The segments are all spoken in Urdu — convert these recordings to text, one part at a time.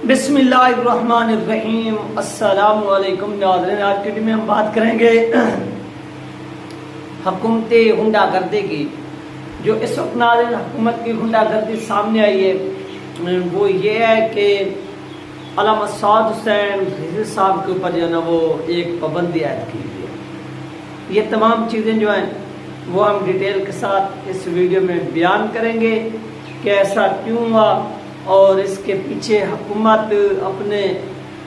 بسم اللہ الرحمن الرحیم۔ السلام علیکم ناظرین، آج کی ویڈیو میں ہم بات کریں گے حکومت غنڈہ گردی کی۔ جو اس وقت ناظرین حکومت کی غنڈہ گردی سامنے آئی ہے وہ یہ ہے کہ علامہ سعد حسین رضوی صاحب کے اوپر جو ہے نا وہ ایک پابندی عائد کی گئی ہے۔ یہ تمام چیزیں جو ہیں وہ ہم ڈیٹیل کے ساتھ اس ویڈیو میں بیان کریں گے کہ ایسا کیوں ہوا اور اس کے پیچھے حکومت اپنے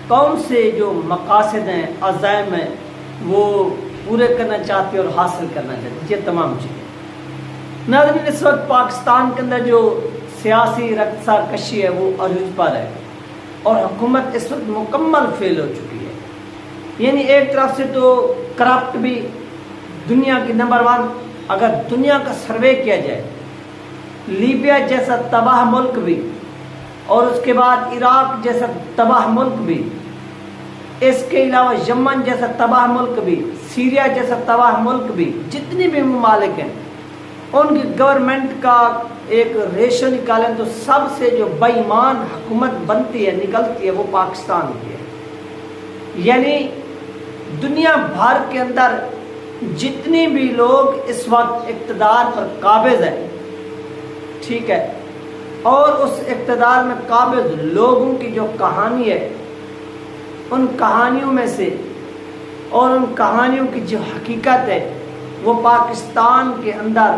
کون سے جو مقاصد ہیں، عزائم ہیں، وہ پورے کرنا چاہتی ہے اور حاصل کرنا چاہتی ہے۔ یہ تمام چیزیں ناظرین، اس وقت پاکستان کے اندر جو سیاسی رقصہ کشی ہے وہ عروج پر ہے اور حکومت اس وقت مکمل فیل ہو چکی ہے۔ یعنی ایک طرف سے تو کرپٹ بھی دنیا کی نمبر 1، اگر دنیا کا سروے کیا جائے لیبیا جیسا تباہ ملک بھی اور اس کے بعد عراق جیسا تباہ ملک بھی، اس کے علاوہ یمن جیسا تباہ ملک بھی، سیریا جیسا تباہ ملک بھی، جتنی بھی ممالک ہیں ان کی گورنمنٹ کا ایک ریشو نکالیں تو سب سے جو بے ایمان حکومت بنتی ہے، نکلتی ہے، وہ پاکستان کی ہے۔ یعنی دنیا بھر کے اندر جتنی بھی لوگ اس وقت اقتدار پر قابض ہیں، ٹھیک ہے، اور اس اقتدار میں قابض لوگوں کی جو کہانی ہے، ان کہانیوں میں سے اور ان کہانیوں کی جو حقیقت ہے وہ پاکستان کے اندر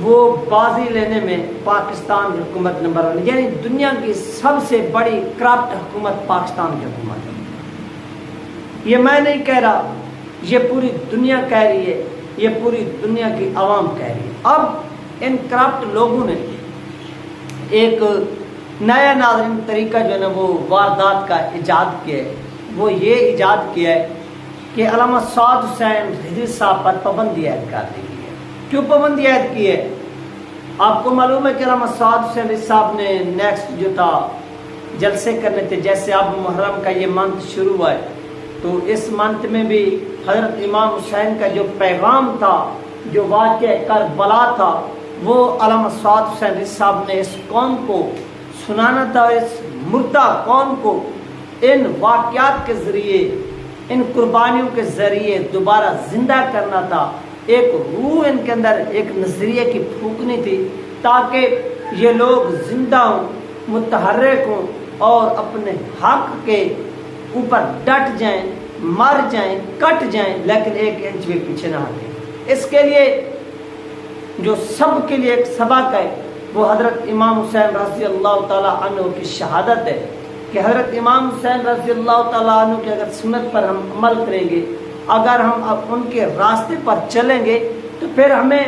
وہ بازی لینے میں پاکستان کی حکومت نمبر 1، یعنی دنیا کی سب سے بڑی کرپٹ حکومت پاکستان کی حکومت ہے۔ یہ میں نہیں کہہ رہا، یہ پوری دنیا کہہ رہی ہے، یہ پوری دنیا کی عوام کہہ رہی ہے۔ اب ان کرپٹ لوگوں نے ایک نیا ناظرین طریقہ جو ہے نا وہ واردات کا ایجاد کیا ہے۔ وہ یہ ایجاد کیا ہے کہ علامہ سعد حسین رضوی صاحب پر پابندی عائد کر دی گئی ہے۔ کیوں پابندی عائد کی ہے؟ آپ کو معلوم ہے کہ علامہ سعد حسین رضوی صاحب نے نیکسٹ جو تھا جلسے کرنے تھے، جیسے اب محرم کا یہ منتھ شروع ہوا ہے تو اس منتھ میں بھی حضرت امام حسین کا جو پیغام تھا، جو واقعہ کربلا تھا، وہ علامہ سعد حسین رضوی صاحب نے اس قوم کو سنانا تھا، اس مردہ قوم کو ان واقعات کے ذریعے، ان قربانیوں کے ذریعے دوبارہ زندہ کرنا تھا۔ ایک روح ان کے اندر، ایک نظریے کی پھونکنی تھی تاکہ یہ لوگ زندہ ہوں، متحرک ہوں اور اپنے حق کے اوپر ڈٹ جائیں، مر جائیں، کٹ جائیں، لیکن ایک انچ بھی پیچھے نہ ہٹیں۔ اس کے لیے جو سب کے لیے ایک سبق ہے وہ حضرت امام حسین رضی اللہ تعالیٰ عنہ کی شہادت ہے کہ حضرت امام حسین رضی اللہ تعالیٰ عنہ کی اگر سنت پر ہم عمل کریں گے، اگر ہم ان کے راستے پر چلیں گے تو پھر ہمیں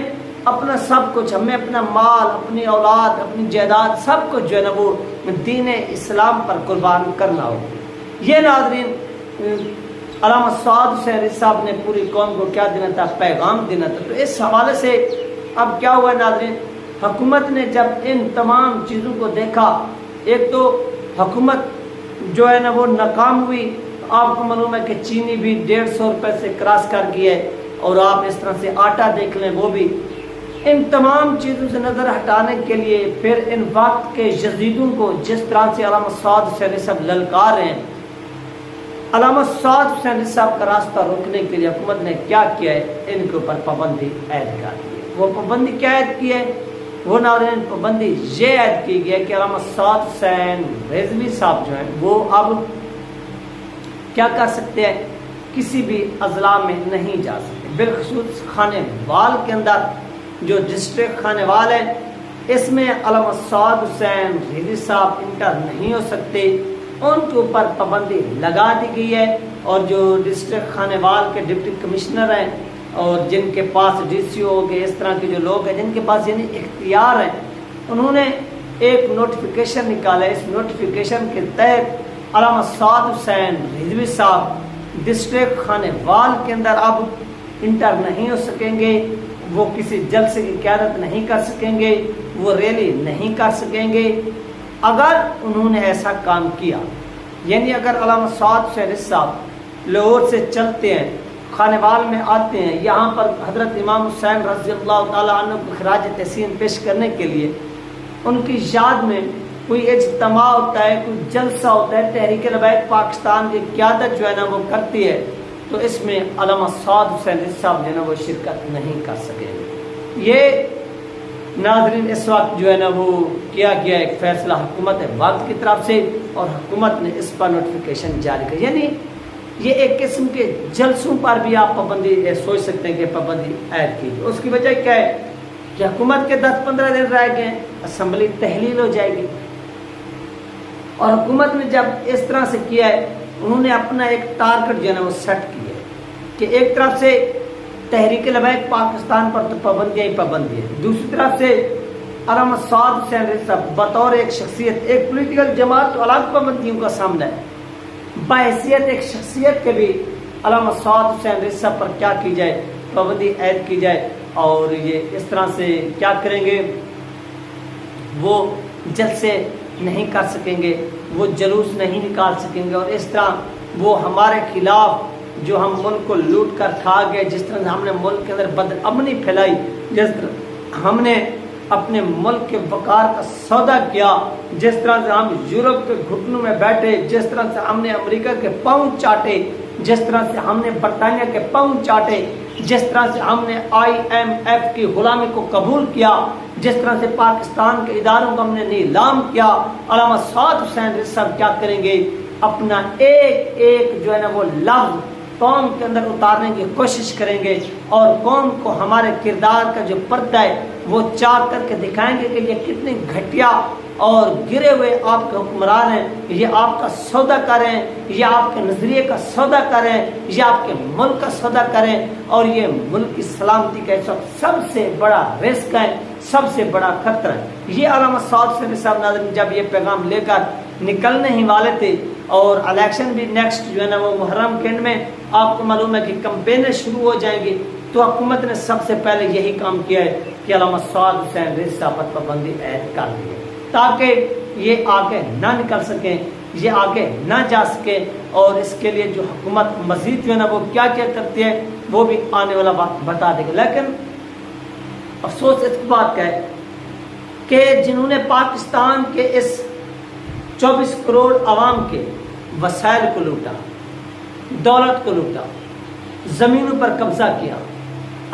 اپنا سب کچھ، ہمیں اپنا مال، اپنی اولاد، اپنی جائیداد، سب کچھ جو ہے نا وہ دین اسلام پر قربان کرنا ہوگا۔ یہ ناظرین علامہ سعد حسین رضوی صاحب نے پوری قوم کو کیا دینا تھا؟ پیغام دینا تھا۔ تو اس حوالے سے اب کیا ہوا ناظرین، حکومت نے جب ان تمام چیزوں کو دیکھا، ایک تو حکومت جو ہے نا وہ ناکام ہوئی۔ آپ کو معلوم ہے کہ چینی بھی 150 روپے سے کراس کر گیا ہے، اور آپ اس طرح سے آٹا دیکھ لیں، وہ بھی۔ ان تمام چیزوں سے نظر ہٹانے کے لیے پھر ان وقت کے یزیدوں کو جس طرح سے علامہ سعد حسین صاحب للکار رہے ہیں، علامہ سعد حسین صاحب کا راستہ روکنے کے لیے حکومت نے کیا کیا ہے؟ ان کے اوپر پابندی عائد کر دی ہے۔ وہ پابندی کیا عائد کی ہے؟ وہ ناظرین پابندی یہ عائد کی گئی ہے کہ علامہ سعد حسین رضوی صاحب جو ہیں وہ اب کیا کر سکتے ہیں؟ کسی بھی اضلاع میں نہیں جا سکتے، بالخصوص خانے وال کے اندر جو ڈسٹرکٹ خانے وال ہے، اس میں علامہ سعد حسین رضوی صاحب انٹر نہیں ہو سکتے۔ ان کے اوپر پابندی لگا دی گئی ہے، اور جو ڈسٹرکٹ خانے وال کے ڈپٹی کمشنر ہیں اور جن کے پاس ڈی سی او کے اس طرح کے جو لوگ ہیں جن کے پاس یعنی اختیار ہیں، انہوں نے ایک نوٹیفیکیشن نکالا ہے۔ اس نوٹیفیکیشن کے تحت علامہ سعد حسین رضوی صاحب ڈسٹرکٹ خانے وال کے اندر اب انٹر نہیں ہو سکیں گے، وہ کسی جلسے کی قیادت نہیں کر سکیں گے، وہ ریلی نہیں کر سکیں گے۔ اگر انہوں نے ایسا کام کیا، یعنی اگر علامہ سعد حسین صاحب لاہور سے چلتے ہیں، خانے وال میں آتے ہیں، یہاں پر حضرت امام حسین رضی اللہ تعالیٰ عنہ کو خراج تحسین پیش کرنے کے لیے، ان کی یاد میں کوئی اجتماع ہوتا ہے، کوئی جلسہ ہوتا ہے، تحریک لبیک پاکستان کی قیادت جو ہے نا وہ کرتی ہے، تو اس میں علامہ سعد حسین رضوی صاحب جو ہے نا وہ شرکت نہیں کر سکے۔ یہ ناظرین اس وقت جو ہے نا وہ کیا گیا ایک فیصلہ حکومت وقت کی طرف سے، اور حکومت نے اس پر نوٹیفیکیشن جاری کی، یعنی یہ ایک قسم کے جلسوں پر بھی آپ پابندی سوچ سکتے ہیں کہ پابندی عائد کی۔ اس کی وجہ کیا ہے کہ حکومت کے 10-15 دن رہ گئے، اسمبلی تحلیل ہو جائے گی، اور حکومت نے جب اس طرح سے کیا ہے، انہوں نے اپنا ایک ٹارگٹ جو ہے نا وہ سیٹ کیا ہے کہ ایک طرف سے تحریک لبیک پاکستان پر تو پابندیاں ہی پابندی ہے، دوسری طرف سے علامہ سعد حسین رضوی صاحب بطور ایک شخصیت، ایک پولیٹیکل جماعت تو الگ پابندیوں کا سامنا ہے، بحیثیت ایک شخصیت کے بھی علامہ سعد حسین رضوی صاحب پر کیا کی جائے، پابندی عائد کی جائے، اور یہ اس طرح سے کیا کریں گے، وہ جلسے نہیں کر سکیں گے، وہ جلوس نہیں نکال سکیں گے، اور اس طرح وہ ہمارے خلاف جو ہم ملک کو لوٹ کر کھا گئے، جس طرح سے ہم نے ملک کے اندر بدامنی پھیلائی، جس طرح ہم نے اپنے ملک کے وقار کا سودا کیا، جس طرح سے ہم یورپ کے گھٹنوں میں بیٹھے، جس طرح سے ہم نے امریکہ کے پاؤں چاٹے، جس طرح سے ہم نے برطانیہ کے پاؤں چاٹے، جس طرح سے ہم نے IMF کی غلامی کو قبول کیا، جس طرح سے پاکستان کے اداروں کو ہم نے نیلام کیا، علامہ سعد حسین رضوی صاحب کیا کریں گے، اپنا ایک ایک جو ہے نا وہ لفظ قوم کے اندر اتارنے کی کوشش کریں گے، اور قوم کو ہمارے کردار کا جو پردہ ہے وہ چار کر کے دکھائیں گے کہ یہ کتنی گھٹیا اور گرے ہوئے آپ کے حکمران ہیں، یہ آپ کا سودا کریں، یہ آپ کے نظریے کا سودا کریں، یہ آپ کے ملک کا سودا کریں، اور یہ ملک کی سلامتی کا اس وقت سب سے بڑا رسک ہے، سب سے بڑا خطرہ ہے۔ یہ علامہ سعد حسین رضوی صاحب ناظرین جب یہ پیغام لے کر نکلنے ہی والے تھے، اور الیکشن بھی نیکسٹ جو ہے نا وہ محرم کے اینڈ میں آپ کو معلوم ہے کہ کمپینیں شروع ہو جائیں گی، تو حکومت نے سب سے پہلے یہی کام کیا ہے کہ علامہ سعد حسین رضوی صاحب پر پابندی عائد کر دی ہے، تاکہ یہ آگے نہ نکل سکیں، یہ آگے نہ جا سکے، اور اس کے لیے جو حکومت مزید جو ہے نا وہ کیا کیا کرتی ہے وہ بھی آنے والا بات بتا دے گا۔ لیکن افسوس اس بات کا ہے کہ جنہوں نے پاکستان کے اس 24 کروڑ عوام کے وسائل کو لوٹا، دولت کو لوٹا، زمینوں پر قبضہ کیا،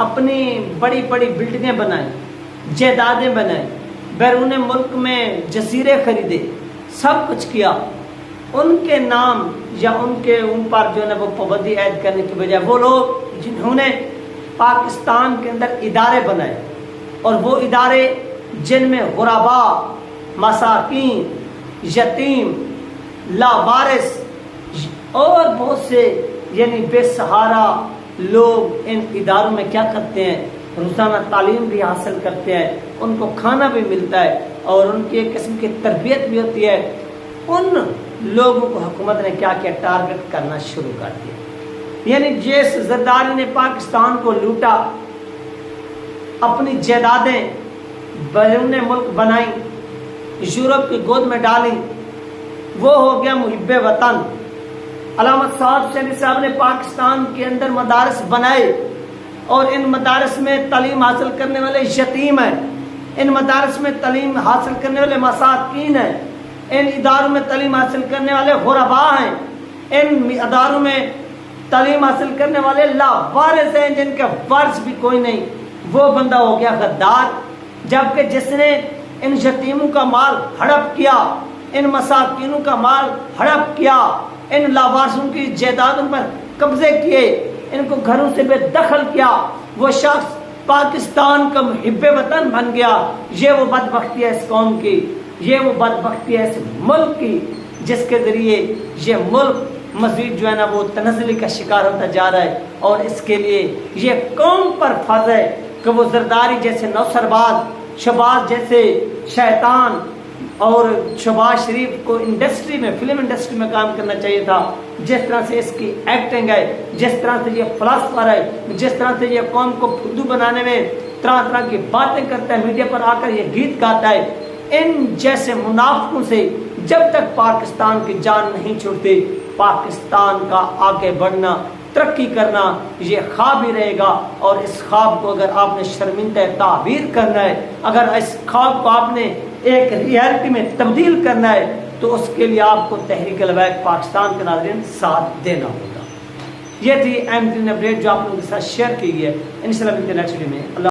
اپنی بڑی بڑی بلڈنگیں بنائیں، جائیدادیں بنائیں، بیرون ملک میں جزیرے خریدے، سب کچھ کیا، ان کے نام یا ان کے پر جو ہے نا وہ پابندی عائد کرنے کی بجائے وہ لوگ جنہوں نے پاکستان کے اندر ادارے بنائے، اور وہ ادارے جن میں غربا، مساکین، یتیم، لاوارث اور بہت سے یعنی بے سہارا لوگ ان اداروں میں کیا کرتے ہیں، روزانہ تعلیم بھی حاصل کرتے ہیں، ان کو کھانا بھی ملتا ہے، اور ان کی ایک قسم کی تربیت بھی ہوتی ہے، ان لوگوں کو حکومت نے کیا کیا ٹارگٹ کرنا شروع کر دیا، یعنی جس زرداری نے پاکستان کو لوٹا، اپنی جائیدادیں بیرون ملک بنائیں، یورپ کی گود میں ڈالیں، وہ ہو گیا محب وطن۔ علامہ سعد حسین صاحب نے پاکستان کے اندر مدارس بنائے، اور ان مدارس میں تعلیم حاصل کرنے والے یتیم ہیں، ان مدارس میں تعلیم حاصل کرنے والے مساکین ہیں، ان اداروں میں تعلیم حاصل کرنے والے غربا ہیں، ان اداروں میں تعلیم حاصل کرنے والے لاوارث ہیں جن کا ورث بھی کوئی نہیں، وہ بندہ ہو گیا غدار۔ جبکہ جس نے ان یتیموں کا مال ہڑپ کیا، ان مساکینوں کا مال ہڑپ کیا، ان لاوارثوں کی جائیدادوں پر قبضے کیے، ان کو گھروں سے بے دخل کیا، وہ شخص پاکستان کا محب وطن بن گیا۔ یہ وہ بدبختی ہے اس قوم کی، یہ وہ بدبختی ہے اس ملک کی، جس کے ذریعے یہ ملک مزید جو ہے نا وہ تنزلی کا شکار ہوتا جا رہا ہے، اور اس کے لیے یہ قوم پر فرض ہے کہ وہ زرداری جیسے نوسرباز، شہباز جیسے شیطان، اور شہباز شریف کو انڈسٹری میں، فلم انڈسٹری میں کام کرنا چاہیے تھا، جس طرح سے اس کی ایکٹنگ ہے، جس طرح سے یہ فلسفہ ہے، جس طرح سے یہ قوم کو پھدو بنانے میں طرح طرح کی باتیں کرتا ہے، میڈیا پر آ کر یہ گیت گاتا ہے، ان جیسے منافقوں سے جب تک پاکستان کی جان نہیں چھوڑتی، پاکستان کا آگے بڑھنا، ترقی کرنا یہ خواب ہی رہے گا۔ اور اس خواب کو اگر آپ نے شرمندہ تعبیر کرنا ہے، اگر اس خواب کو آپ نے ایک ریالٹی میں تبدیل کرنا ہے تو اس کے لیے آپ کو تحریک لبیک پاکستان کے ناظرین ساتھ دینا ہوگا۔ یہ تھی اہم ترین اپڈیٹ جو آپ لوگوں کے ساتھ شیئر کی گئی ہے۔ انشاءاللہ ملتے ہیں نیکسٹ ویڈیو میں۔ اللہ